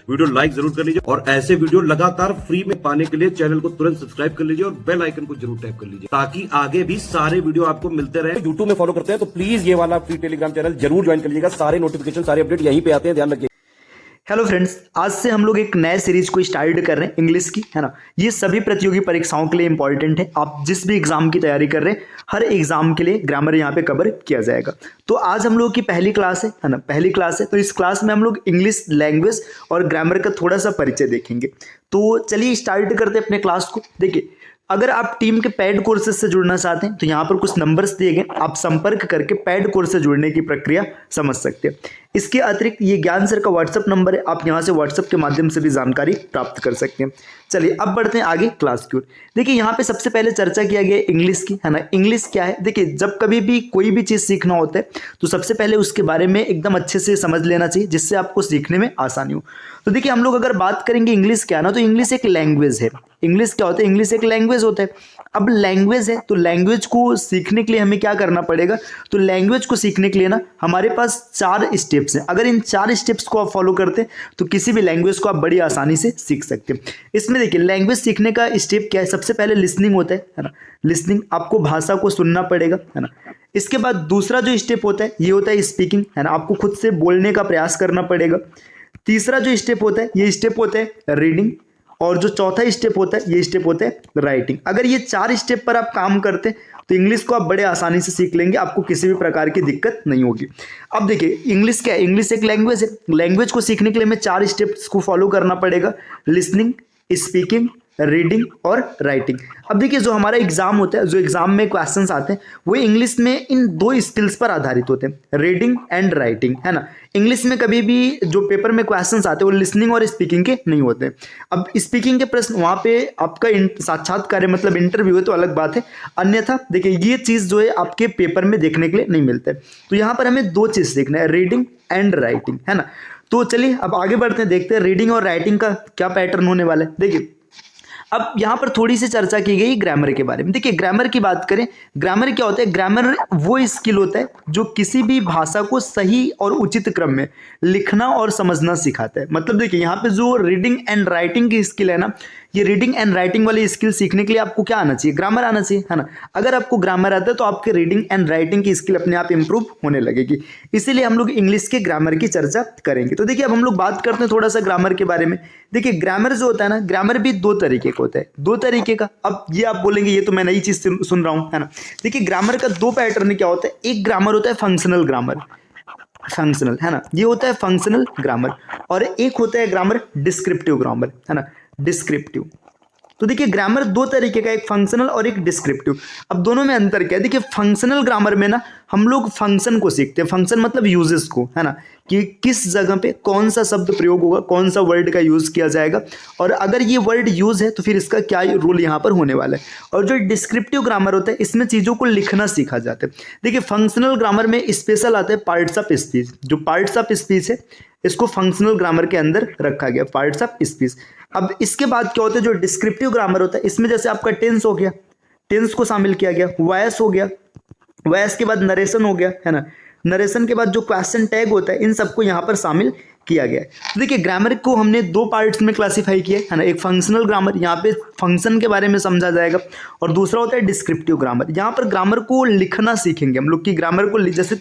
Video like जरूर कर लीजिए और ऐसे वीडियो लगातार फ्री में पाने के लिए चैनल को तुरंत सब्सक्राइब कर लीजिए और बेल आइकन को जरूर टैप कर लीजिए ताकि आगे भी सारे वीडियो आपको मिलते रहे। यूट्यूब में फॉलो करते हैं तो प्लीज ये वाला फ्री टेलीग्राम चैनल जरूर ज्वाइन कर लीजिएगा। सारे नोटिफिकेशन सारे अपडेट यहीं पे आते हैं, ध्यान रखिए। हेलो फ्रेंड्स, आज से हम लोग एक नए सीरीज को स्टार्ट कर रहे हैं इंग्लिश की, है ना। ये सभी प्रतियोगी परीक्षाओं के लिए इंपॉर्टेंट है। आप जिस भी एग्जाम की तैयारी कर रहे हैं, हर एग्जाम के लिए ग्रामर यहाँ पे कवर किया जाएगा। तो आज हम लोग की पहली क्लास है ना, पहली क्लास है। तो इस क्लास में हम लोग इंग्लिश लैंग्वेज और ग्रामर का थोड़ा सा परिचय देखेंगे। तो चलिए स्टार्ट करते हैं अपने क्लास को। देखिए, अगर आप टीम के पेड कोर्सेज से जुड़ना चाहते हैं तो यहाँ पर कुछ नंबर्स दिए गए, आप संपर्क करके पेड कोर्स से जुड़ने की प्रक्रिया समझ सकते हैं। इसके अतिरिक्त ये ज्ञान सर का व्हाट्सअप नंबर है, आप यहाँ से व्हाट्सअप के माध्यम से भी जानकारी प्राप्त कर सकते हैं। चलिए अब बढ़ते हैं आगे क्लास की ओर। देखिए, यहाँ पे सबसे पहले चर्चा किया गया इंग्लिश की, है ना। इंग्लिश क्या है? देखिए, जब कभी भी कोई भी चीज़ सीखना होता है तो सबसे पहले उसके बारे में एकदम अच्छे से समझ लेना चाहिए, जिससे आपको सीखने में आसानी हो। तो देखिए, हम लोग अगर बात करेंगे इंग्लिश क्या ना, तो इंग्लिश एक लैंग्वेज है। इंग्लिश क्या होता है? इंग्लिश एक लैंग्वेज होता है। अब लैंग्वेज है तो लैंग्वेज को सीखने के लिए हमें क्या करना पड़ेगा? तो लैंग्वेज को सीखने के लिए ना हमारे पास 4 स्टेप्स हैं। अगर इन 4 स्टेप्स को आप फॉलो करते हैं तो किसी भी लैंग्वेज को आप बड़ी आसानी से सीख सकते हैं। इसमें देखिए, लैंग्वेज सीखने का स्टेप क्या है? सबसे पहले लिसनिंग होता है ना। लिसनिंग, आपको भाषा को सुनना पड़ेगा, है ना। इसके बाद दूसरा जो स्टेप होता है ये होता है स्पीकिंग, है ना। आपको खुद से बोलने का प्रयास करना पड़ेगा। तीसरा जो स्टेप होता है ये स्टेप होता है रीडिंग, और जो चौथा स्टेप होता है ये स्टेप होता है राइटिंग। अगर ये 4 स्टेप पर आप काम करते हैं तो इंग्लिश को आप बड़े आसानी से सीख लेंगे, आपको किसी भी प्रकार की दिक्कत नहीं होगी। अब देखिए, इंग्लिश क्या है? इंग्लिश एक लैंग्वेज है। लैंग्वेज को सीखने के लिए हमें 4 स्टेप्स को फॉलो करना पड़ेगा: लिसनिंग, स्पीकिंग, रीडिंग और राइटिंग। अब देखिए, जो हमारा एग्जाम होता है, जो एग्जाम में क्वेश्चंस आते हैं, वो इंग्लिश में इन 2 स्किल्स पर आधारित होते हैं, रीडिंग एंड राइटिंग, है ना। इंग्लिश में कभी भी जो पेपर में क्वेश्चंस आते हैं वो लिसनिंग और स्पीकिंग के नहीं होते हैं। अब स्पीकिंग के प्रश्न वहाँ पे आपका साक्षात्कार मतलब इंटरव्यू है तो अलग बात है, अन्यथा देखिए ये चीज़ जो है आपके पेपर में देखने के लिए नहीं मिलता है। तो यहाँ पर हमें 2 चीज़ सीखना है, रीडिंग एंड राइटिंग, है ना। तो चलिए अब आगे बढ़ते हैं, देखते हैं रीडिंग और राइटिंग का क्या पैटर्न होने वाला है। देखिए, अब यहाँ पर थोड़ी सी चर्चा की गई ग्रामर के बारे में। देखिए, ग्रामर की बात करें, ग्रामर क्या होता है? ग्रामर वो स्किल होता है जो किसी भी भाषा को सही और उचित क्रम में लिखना और समझना सिखाता है। मतलब देखिए, यहाँ पे जो रीडिंग एंड राइटिंग की स्किल है ना, ये रीडिंग एंड राइटिंग वाली स्किल सीखने के लिए आपको क्या आना चाहिए? ग्रामर आना चाहिए, है ना। अगर आपको ग्रामर आता है तो आपके रीडिंग एंड राइटिंग की स्किल अपने आप इंप्रूव होने लगेगी। इसीलिए हम लोग इंग्लिश के ग्रामर की चर्चा करेंगे। तो देखिए, अब हम लोग बात करते हैं थोड़ा सा ग्रामर के बारे में। देखिए, ग्रामर जो होता है ना, ग्रामर भी 2 तरीके का होता है, 2 तरीके का। अब ये आप बोलेंगे ये तो मैं नई चीज सुन रहा हूँ, है ना। देखिए, ग्रामर का 2 पैटर्न क्या होता है? एक ग्रामर होता है फंक्शनल ग्रामर, फंक्शनल, है ना, ये होता है फंक्शनल ग्रामर। और एक होता है ग्रामर डिस्क्रिप्टिव ग्रामर, है ना, डिस्क्रिप्टिव। तो देखिए, ग्रामर 2 तरीके का, एक फंक्शनल और एक डिस्क्रिप्टिव। अब दोनों में अंतर क्या है? देखिए, फंक्शनल ग्रामर में ना हम लोग फंक्शन को सीखते हैं, फंक्शन मतलब यूजेस को, है ना, कि किस जगह पे कौन सा शब्द प्रयोग होगा, कौन सा वर्ड का यूज किया जाएगा, और अगर ये वर्ड यूज है तो फिर इसका क्या रूल यहाँ पर होने वाला है। और जो डिस्क्रिप्टिव ग्रामर होता है, इसमें चीज़ों को लिखना सीखा जाता है। देखिए, फंक्शनल ग्रामर में स्पेशल आता है पार्ट्स ऑफ स्पीच। जो पार्ट्स ऑफ स्पीच है इसको फंक्शनल ग्रामर के अंदर रखा गया, पार्ट्स ऑफ स्पीच। अब इसके बाद क्या होता है? जो डिस्क्रिप्टिव ग्रामर होता है, इसमें जैसे आपका टेंस हो गया, टेंस को शामिल किया गया, वॉयस हो गया, वॉयस के बाद नरेशन हो गया, है ना, नरेशन के बाद जो क्वेश्चन टैग होता है, इन सबको यहाँ पर शामिल किया गया है। तो देखिए, ग्रामर को हमने 2 पार्ट्स में क्लासिफाई किया है ना। एक फंक्शनल ग्रामर, यहाँ पे फंक्शन के बारे में समझा जाएगा, और दूसरा होता है डिस्क्रिप्टिव ग्रामर। यहाँ पर ग्रामर को लिखना सीखेंगे हम लोग, कि ग्रामर को जैसे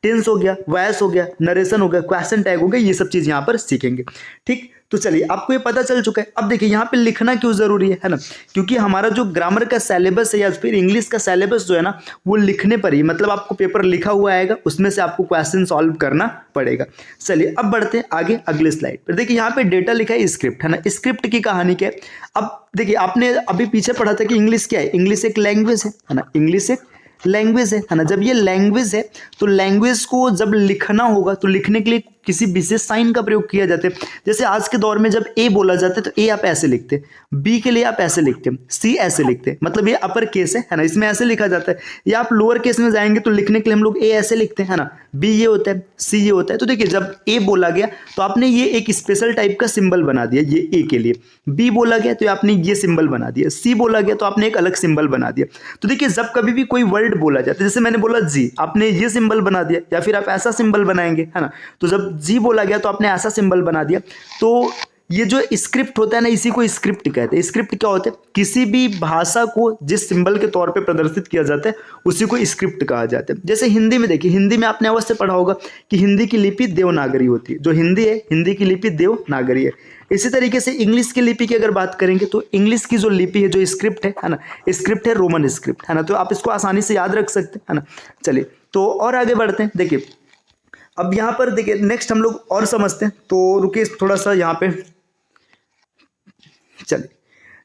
टेंस हो गया, वॉयस हो गया, नरेशन हो गया, क्वेश्चन टैग हो गया, ये सब चीज़ यहाँ पर सीखेंगे। ठीक, तो चलिए, आपको ये पता चल चुका है। अब देखिए, यहाँ पे लिखना क्यों जरूरी है ना, क्योंकि हमारा जो ग्रामर का सिलेबस है या फिर इंग्लिश का सिलेबस जो है ना, वो लिखने पर ही, मतलब आपको पेपर लिखा हुआ आएगा, उसमें से आपको क्वेश्चन सॉल्व करना पड़ेगा। चलिए अब बढ़ते हैं आगे अगले स्लाइड पर। देखिए, यहाँ पे डेटा लिखा है स्क्रिप्ट, है ना। स्क्रिप्ट की कहानी क्या है? अब देखिए, आपने अभी पीछे पढ़ा था कि इंग्लिश क्या है? इंग्लिश एक लैंग्वेज है ना, इंग्लिश एक लैंग्वेज है ना। जब ये लैंग्वेज है तो लैंग्वेज को जब लिखना होगा तो लिखने के लिए किसी विशेष साइन का प्रयोग किया जाता है। जैसे आज के दौर में जब ए बोला जाता है तो ए आप ऐसे लिखते हैं, बी के लिए आप ऐसे लिखते हैं, सी ऐसे लिखते हैं, मतलब ये अपर केस है ना, इसमें ऐसे लिखा जाता है। या आप लोअर केस में जाएंगे तो लिखने के लिए हम लोग ए ऐसे लिखते हैं, है ना, बी ये होता है, सी ये होता है। तो देखिए, जब ए बोला गया तो आपने ये एक स्पेशल टाइप का सिंबल बना दिया, ये ए के लिए। बी बोला गया तो आपने ये सिंबल बना दिया, सी बोला गया तो आपने एक अलग सिंबल बना दिया। तो देखिए, जब कभी भी कोई वर्ड बोला जाता है, जैसे मैंने बोला जी, आपने ये सिंबल बना दिया, या फिर आप ऐसा सिंबल बनाएंगे, है ना। तो जब जी बोला गया तो आपने ऐसा सिंबल बना दिया। तो ये जो स्क्रिप्ट होता है ना, इसी को स्क्रिप्ट कहते हैं। स्क्रिप्ट क्या होता है? किसी भी भाषा को जिस सिंबल के तौर पे प्रदर्शित किया जाता है उसी को स्क्रिप्ट कहा जाता है। जैसे हिंदी में देखिए, हिंदी में आपने अवश्य पढ़ा होगा कि हिंदी की लिपि देवनागरी होती है। जो हिंदी है, हिंदी की लिपि देवनागरी है। इसी तरीके से इंग्लिश की लिपि की अगर बात करेंगे तो इंग्लिश की जो लिपि है, जो स्क्रिप्ट है ना, स्क्रिप्ट है रोमन स्क्रिप्ट, है ना। तो आप इसको आसानी से याद रख सकते हैं, है ना। चलिए तो और आगे बढ़ते हैं। देखिए अब यहाँ पर देखिए नेक्स्ट हम लोग और समझते हैं, तो रुकिए थोड़ा सा यहाँ पे। चलिए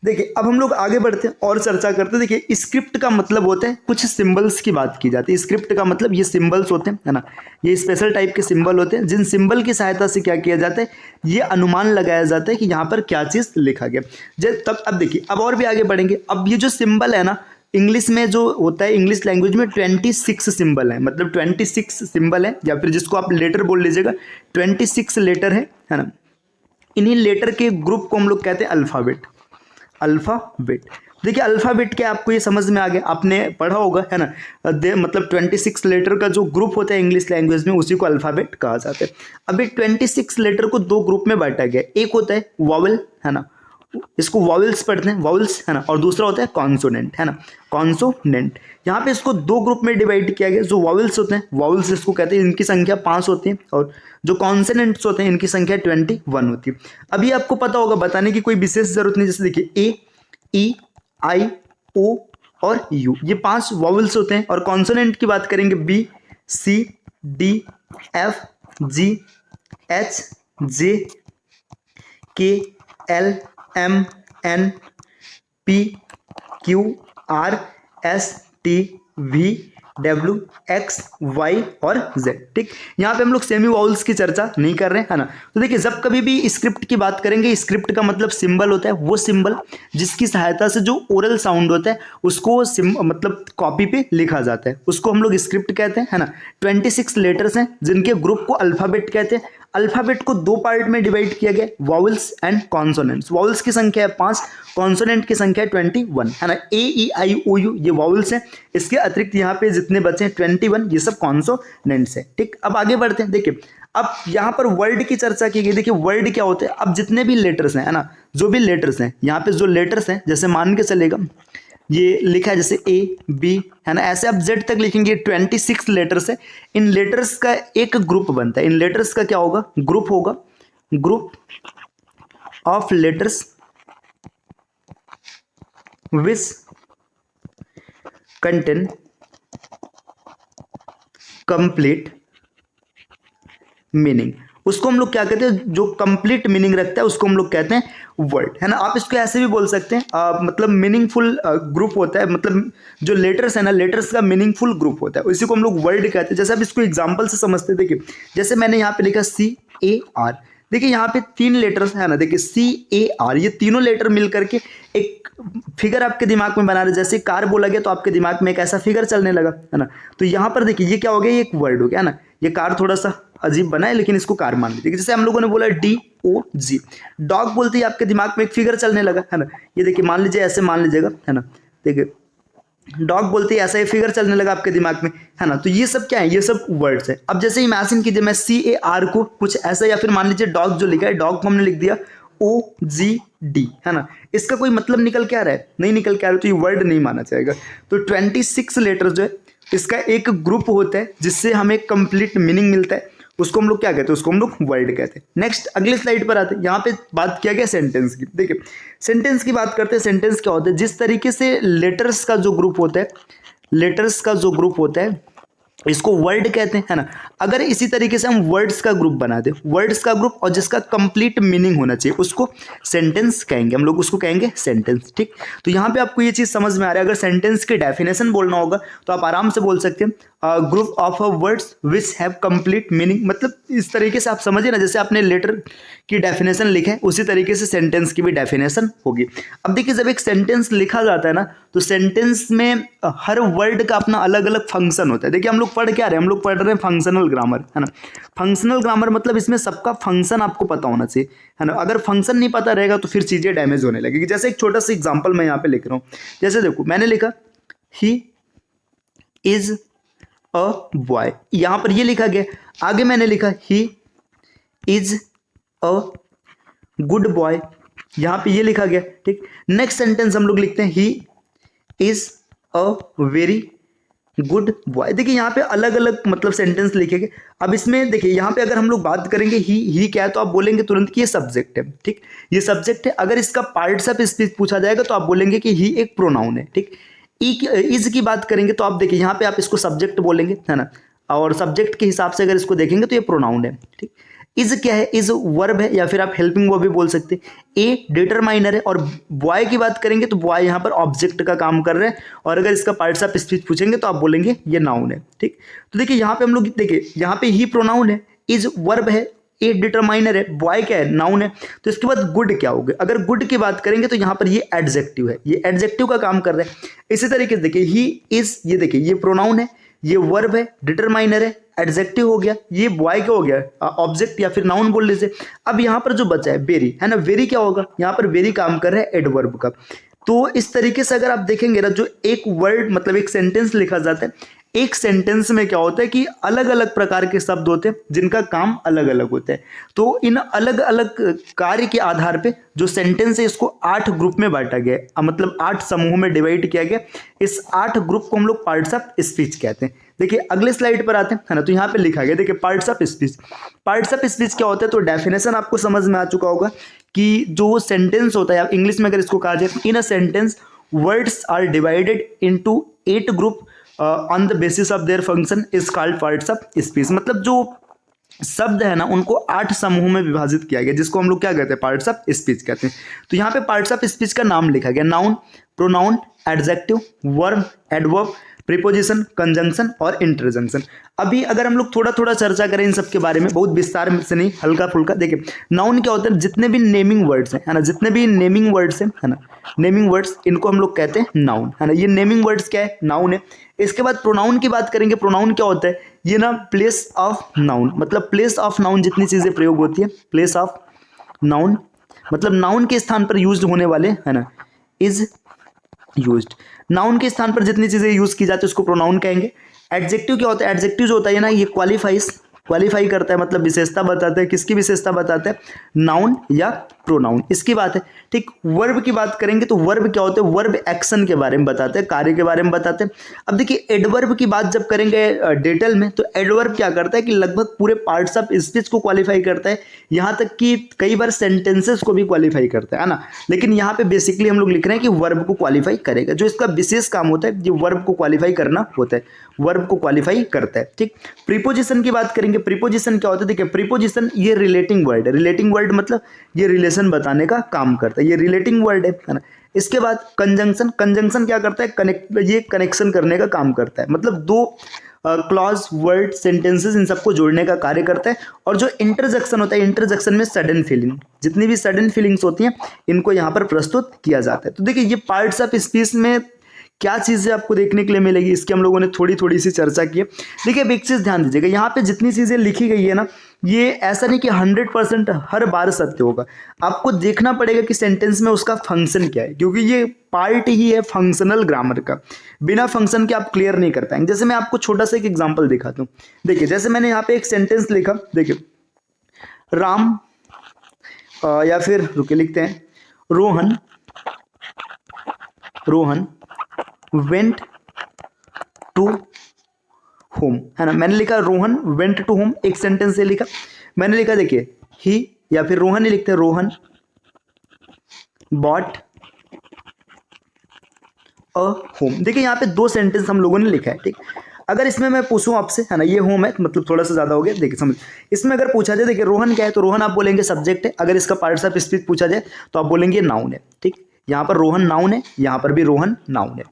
देखिए अब हम लोग आगे बढ़ते हैं और चर्चा करते हैं। देखिए स्क्रिप्ट का मतलब होता है, कुछ सिंबल्स की बात की जाती है। स्क्रिप्ट का मतलब ये सिंबल्स होते हैं, है ना। ये स्पेशल टाइप के सिंबल होते हैं जिन सिंबल की सहायता से क्या किया जाता है, ये अनुमान लगाया जाता है कि यहाँ पर क्या चीज़ लिखा गया। जब तब अब देखिए अब और भी आगे बढ़ेंगे। अब ये जो सिंबल है ना, इंग्लिश में जो होता है, इंग्लिश लैंग्वेज में 26 सिंबल है, मतलब 26 सिंबल है, या फिर जिसको आप लेटर बोल लीजिएगा, 26 लेटर है ना। इन्हीं लेटर के ग्रुप को हम लोग कहते हैं अल्फ़ाबेट। अल्फ़ाबेट, देखिए अल्फ़ाबेट क्या, आपको ये समझ में आ गया, आपने पढ़ा होगा, है ना। मतलब 26 लेटर का जो ग्रुप होता है इंग्लिश लैंग्वेज में, उसी को अल्फ़ाबेट कहा जाता है। अब एक 26 लेटर को दो ग्रुप में बांटा गया। एक होता है वॉवेल, है ना, इसको वॉवेल्स पढ़ते हैं, वॉवेल्स, है ना। और दूसरा होता है कॉन्सोनेंट, है ना, कॉन्सोनेंट। यहाँ पे इसको दो ग्रुप में डिवाइड किया गया। जो वॉवेल्स होते हैं, वॉवेल्स इसको कहते हैं, इनकी संख्या 5 होती है, और जो कॉन्सोनेंट्स होते हैं इनकी संख्या 21 होती है। अभी आपको पता होगा, बताने की कोई विशेष जरूरत नहीं। जैसे देखिए ए, ई, आई, ओ और यू, ये 5 वॉवेल्स होते हैं। और कॉन्सोनेंट की बात करेंगे B, C, D, F, G, H, J, K, L, M, N, P, Q, R, S, T, V, W, X, Y और जेड। ठीक, यहाँ पे हम लोग सेमी वाउल्स की चर्चा नहीं कर रहे हैं, है ना। तो देखिए जब कभी भी स्क्रिप्ट की बात करेंगे, स्क्रिप्ट का मतलब सिंबल होता है वो सिंबल जिसकी सहायता से जो ओरल साउंड होता है उसको मतलब कॉपी पे लिखा जाता है, उसको हम लोग स्क्रिप्ट कहते हैं, है ना। 26 लेटर्स हैं जिनके ग्रुप को अल्फाबेट कहते हैं। अल्फाबेट को दो पार्ट में डिवाइड किया गया, वॉवेल्स एंड कॉन्सोनेंट्स। वॉवेल्स की संख्या है 5, कॉन्सोनेंट की संख्या है 21, है ना। ए, ई, आई, ओ, यू ये वॉवेल्स हैं। इसके अतिरिक्त यहाँ पे जितने बचे हैं 21, ये सब कॉन्सोनेंट्स हैं। ठीक, अब आगे बढ़ते हैं। देखिए अब यहाँ पर वर्ड की चर्चा की गई। देखिए वर्ड क्या होते हैं, अब जितने भी लेटर्स हैं, है ना, जो भी लेटर्स हैं, यहाँ पे जो लेटर्स हैं, जैसे मान के चलेगा ये लिखा है जैसे ए, बी, है ना, ऐसे आप जेड तक लिखेंगे। 26 लेटर्स है। इन लेटर्स का एक ग्रुप बनता है। इन लेटर्स का क्या होगा, ग्रुप होगा, group of letters which contain complete meaning. उसको हम लोग क्या कहते हैं, जो कंप्लीट मीनिंग रखता है उसको हम लोग कहते हैं वर्ड, है ना। आप इसको ऐसे भी बोल सकते हैं, मतलब मीनिंगफुल ग्रुप होता है, मतलब जो लेटर्स है ना, लेटर्स का मीनिंगफुल ग्रुप होता है, इसी को हम लोग वर्ड कहते हैं। जैसे आप इसको एग्जांपल से समझते हैं। देखिए जैसे मैंने यहाँ पे लिखा CAR, देखिए यहाँ पे 3 लेटर्स है ना, देखिए CAR, ये तीनों लेटर मिल करके एक फिगर आपके दिमाग में बना रहे। जैसे कार बोला गया तो आपके दिमाग में एक ऐसा फिगर चलने लगा, है ना। तो यहाँ पर देखिए ये क्या हो गया, ये एक वर्ड हो गया, है ना। ये कार थोड़ा सा अजीब बना है लेकिन इसको कार मान लीजिए। जैसे हम लोगों ने बोला DOG, डॉग बोलते ही आपके दिमाग में एक फिगर चलने लगा, है ना। ये देखिए मान लीजिए, ऐसे मान लीजिएगा, है ना। देखिए डॉग बोलते ही ऐसा ही फिगर चलने लगा आपके दिमाग में, है ना। तो ये सब क्या है, ये सब वर्ड्स है। अब जैसे इमेजिन कीजिए मैं CAR को कुछ ऐसा, या फिर मान लीजिए डॉग जो लिखा है, डॉग को हमने लिख दिया OGD, है ना। इसका कोई मतलब निकल के आ रहा है, नहीं निकल के आ रहा है, तो ये वर्ड नहीं माना जाएगा। तो 26 लेटर जो है इसका एक ग्रुप होता है जिससे हमें कंप्लीट मीनिंग मिलता है, उसको हम लोग क्या कहते हैं, उसको हम लोग वर्ड कहते हैं। नेक्स्ट अगले स्लाइड पर आते हैं। यहाँ पे बात किया गया सेंटेंस की। देखिए सेंटेंस की बात करते हैं। सेंटेंस क्या होता है, जिस तरीके से लेटर्स का जो ग्रुप होता है, लेटर्स का जो ग्रुप होता है इसको वर्ड कहते हैं, है ना। अगर इसी तरीके से हम वर्ड्स का ग्रुप बना दे, वर्ड्स का ग्रुप, और जिसका कंप्लीट मीनिंग होना चाहिए, उसको सेंटेंस कहेंगे, हम लोग उसको कहेंगे सेंटेंस। ठीक, तो यहाँ पे आपको ये चीज़ समझ में आ रहा है। अगर सेंटेंस की डेफिनेशन बोलना होगा तो आप आराम से बोल सकते हैं group of words which have complete meaning. मतलब इस तरीके से आप समझिए ना, जैसे आपने लेटर की डेफिनेशन लिखा है उसी तरीके से सेंटेंस की भी डेफिनेशन होगी। अब देखिए जब एक सेंटेंस लिखा जाता है ना, तो सेंटेंस में हर वर्ड का अपना अलग अलग फंक्शन होता है। देखिए हम लोग पढ़ क्या रहे हैं, हम लोग पढ़ रहे हैं फंक्शनल ग्रामर, है ना। फंक्शनल ग्रामर मतलब इसमें सबका फंक्शन आपको पता होना चाहिए, है ना। अगर फंक्शन नहीं पता रहेगा तो फिर चीज़ें डैमेज होने लगेगी। जैसे एक छोटा सा एग्जाम्पल मैं यहाँ पे लिख रहा हूँ। जैसे देखो मैंने लिखा ही इज अ बॉय, यहाँ पर ये लिखा गया। आगे मैंने लिखा he is a good boy, यहाँ पे ये लिखा गया, ठीक। नेक्स्ट सेंटेंस हम लोग लिखते हैं he is a very good boy. देखिए यहाँ पे अलग अलग मतलब सेंटेंस लिखेंगे। अब इसमें देखिए यहाँ पे अगर हम लोग बात करेंगे ही क्या है, तो आप बोलेंगे तुरंत कि ये सब्जेक्ट है, ठीक, ये सब्जेक्ट है। अगर इसका पार्ट्स ऑफ स्पीच पूछा जाएगा तो आप बोलेंगे कि ही एक प्रोनाउन है, ठीक। इज की बात करेंगे तो आप देखिए यहाँ पे आप इसको सब्जेक्ट बोलेंगे, है ना, और सब्जेक्ट के हिसाब से अगर इसको देखेंगे तो ये प्रोनाउन है, ठीक। इज क्या है, इज वर्ब है या फिर आप हेल्पिंग वर्ब भी बोल सकते हैं। ए डिटरमाइनर है। और बॉय की बात करेंगे तो बॉय यहाँ पर ऑब्जेक्ट का काम कर रहे हैं, और अगर इसका पार्ट्स ऑफ स्पीच पूछेंगे तो आप बोलेंगे ये नाउन है, ठीक। तो देखिए यहाँ पे हम लोग देखिए यहाँ पे ही प्रोनाउन है, इज वर्ब है, ए डिटरमाइनर है, बॉय क्या है, नाउन है। तो इसके बाद गुड क्या होगा, अगर गुड की बात करेंगे तो यहाँ पर ये एडजेक्टिव है, ये एडजेक्टिव का काम कर रहे हैं। इसी तरीके से देखिए ही इज, ये देखिए ये प्रोनाउन है, ये वर्ब है, डिटरमाइनर है, एडजेक्टिव हो गया, ये बॉय क्या हो गया, ऑब्जेक्ट या फिर नाउन बोल लीजिए। अब यहाँ पर जो बचा है वेरी, है ना, वेरी क्या होगा, यहाँ पर वेरी काम कर रहा है एडवर्ब का। तो इस तरीके से अगर आप देखेंगे ना, जो एक वर्ड मतलब एक सेंटेंस लिखा जाता है, एक सेंटेंस में क्या होता है कि अलग अलग प्रकार के शब्द होते हैं जिनका काम अलग अलग होता है। तो इन अलग अलग कार्य के आधार पे जो सेंटेंस है इसको 8 ग्रुप में बांटा गया है, मतलब 8 समूहों में डिवाइड किया गया। इस 8 ग्रुप को हम लोग पार्ट्स ऑफ स्पीच कहते हैं। देखिए अगले स्लाइड पर आते हैं, है ना, तो यहाँ पे लिखा गया देखिए parts of speech. Parts of speech क्या होता है, तो डेफिनेशन आपको समझ में आ चुका होगा कि जो सेंटेंस होता है, इंग्लिश में अगर इसको कहा जाए, in a sentence words are divided into 8 group on the basis of their function is called parts of speech. मतलब जो शब्द है ना उनको 8 समूहों में विभाजित किया गया, जिसको हम लोग क्या कहते हैं, पार्ट्स ऑफ स्पीच कहते हैं। तो यहाँ पे पार्ट्स ऑफ स्पीच का नाम लिखा गया, noun, pronoun, adjective, verb, adverb, preposition, conjunction और इंटरजेक्शन। अभी अगर हम लोग थोड़ा थोड़ा चर्चा करें इन सब के बारे में, बहुत विस्तार से नहीं, हल्का फुल्का। देखिए नाउन क्या होता है, जितने भी नेमिंग वर्ड्स हैं, है ना, जितने भी नेमिंग वर्ड्स हैं, है ना, नेमिंग वर्ड्स, इनको हम लोग कहते हैं नाउन, है ना। ये नेमिंग वर्ड्स क्या है, नाउन है। इसके बाद प्रोनाउन की बात करेंगे। प्रोनाउन क्या होता है, ये ना प्लेस ऑफ नाउन, मतलब प्लेस ऑफ नाउन जितनी चीजें प्रयोग होती है, प्लेस ऑफ नाउन मतलब नाउन के स्थान पर यूज होने वाले, है ना, इज यूज्ड। नाउन के स्थान पर जितनी चीजें यूज की जाती है उसको प्रोनाउन कहेंगे। एडजेक्टिव क्या होता है, एडजेक्टिव जो होता है ना, ये क्वालिफाई करता है, मतलब विशेषता बताता है। किसकी विशेषता बताता है, नाउन या प्रोनाउन, इसकी बात है, ठीक। वर्ब की बात करेंगे तो वर्ब क्या होता है, वर्ब एक्शन के बारे में बताते हैं, कार्य के बारे में बताते हैं। अब देखिए एडवर्ब की बात जब करेंगे डिटेल में, तो एडवर्ब क्या करता है कि लगभग पूरे पार्ट्स ऑफ स्पीच को क्वालिफाई करता है, यहाँ तक कि कई बार सेंटेंसेस को भी क्वालिफाई करता है ना। लेकिन यहाँ पे बेसिकली हम लोग लिख रहे हैं कि वर्ब को क्वालिफाई करेगा, जो इसका विशेष काम होता है, ये वर्ब को क्वालिफाई करना होता है, वर्ब को क्वालिफाई करता है, ठीक। प्रीपोजिशन की बात करेंगे। प्रीपोजिशन क्या होता है, देखिए प्रीपोजिशन ये रिलेटिंग वर्ड है। रिलेटिंग वर्ड मतलब ये रिलेशन बताने का काम करता है, ये रिलेटिंग वर्ड है ना। इसके बाद कंजंक्शन, कंजंक्शन क्या करता है, ये कनेक्शन करने का काम करता है, मतलब दो क्लॉज, वर्ड, सेंटेंसेस, इन सबको जोड़ने का कार्य करता है। और जो इंटरजेक्शन होता है, इंटरजेक्शन में सडन फीलिंग, जितनी भी सडन फीलिंग्स होती हैं इनको यहाँ पर प्रस्तुत किया जाता है। तो देखिए ये पार्ट्स ऑफ स्पीच में क्या चीज़ें आपको देखने के लिए मिलेगी, इसकी हम लोगों ने थोड़ी थोड़ी सी चर्चा की है। देखिए अब एक चीज़ ध्यान दीजिएगा, यहाँ पे जितनी चीज़ें लिखी गई है ना, ये ऐसा नहीं कि 100% हर बार सत्य होगा। आपको देखना पड़ेगा कि सेंटेंस में उसका फंक्शन क्या है, क्योंकि ये पार्ट ही है फंक्शनल ग्रामर का। बिना फंक्शन के आप क्लियर नहीं कर पाएंगे। जैसे मैं आपको छोटा सा एक एग्जाम्पल दिखाता हूँ। देखिए जैसे मैंने यहाँ पे एक सेंटेंस लिखा, देखिए राम या फिर रुके लिखते हैं रोहन वेंट टू होम, है ना। मैंने लिखा रोहन वेंट टू होम, एक सेंटेंस से लिखा। मैंने लिखा देखिए ही या फिर रोहन ही लिखते हैं, रोहन बॉट अ होम। देखिए यहाँ पे 2 सेंटेंस हम लोगों ने लिखा है, ठीक। अगर इसमें मैं पूछूं आपसे, है ना, ये होम है मतलब थोड़ा सा ज्यादा हो गया, देखिए समझ। इसमें अगर पूछा जाए देखिए रोहन क्या है, तो रोहन आप बोलेंगे सब्जेक्ट है। अगर इसका पार्ट्स ऑफ स्पीच पूछा जाए तो आप बोलेंगे नाउन है, ठीक। यहाँ पर रोहन नाउन है, यहाँ पर भी रोहन नाउन है,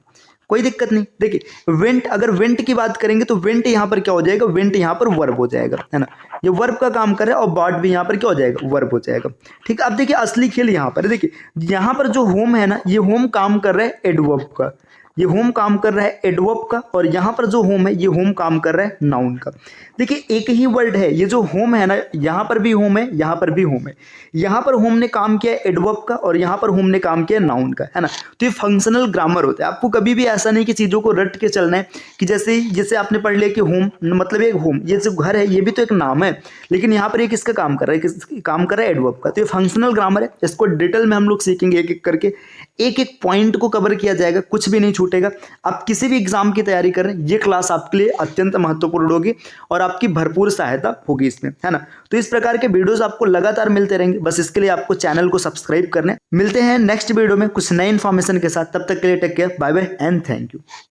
कोई दिक्कत नहीं। देखिए वेंट, अगर वेंट की बात करेंगे तो वेंट यहाँ पर क्या हो जाएगा, वेंट यहाँ पर वर्ब हो जाएगा, है ना। ये वर्ब का काम कर रहा है और बॉट भी यहाँ पर क्या हो जाएगा, वर्ब हो जाएगा, ठीक। अब देखिए असली खेल यहाँ पर, देखिए यहाँ पर जो होम है ना, ये होम काम कर रहा है एडवर्ब का। ये होम काम कर रहा है एडवर्ब का, और यहाँ पर जो होम है ये होम काम कर रहा है नाउन का। देखिए एक ही वर्ड है, ये जो होम है ना, यहाँ पर भी होम है, यहाँ पर भी होम है। यहाँ पर होम ने काम किया एडवर्ब का और यहाँ पर होम ने काम किया नाउन का, है ना। तो ये फंक्शनल ग्रामर होता है। आपको कभी भी ऐसा नहीं कि चीज़ों को रट के चलना है कि जैसे आपने पढ़ लिया कि होम मतलब एक होम, ये जो घर है ये भी तो एक नाम है, लेकिन यहाँ पर ये किसका काम कर रहा है, काम कर रहा है एडवर्ब का। तो ये फंक्शनल ग्रामर है, इसको डिटेल में हम लोग सीखेंगे एक एक करके, एक एक पॉइंट को कवर किया जाएगा, कुछ भी नहीं छूटेगा। आप किसी भी एग्जाम की तैयारी कर रहे हैं, ये क्लास आपके लिए अत्यंत महत्वपूर्ण होगी और आपकी भरपूर सहायता होगी इसमें, है ना। तो इस प्रकार के वीडियोस आपको लगातार मिलते रहेंगे, बस इसके लिए आपको चैनल को सब्सक्राइब करना है। मिलते हैं नेक्स्ट वीडियो में कुछ नए इन्फॉर्मेशन के साथ, तब तक के लिए take care, bye bye and thank you.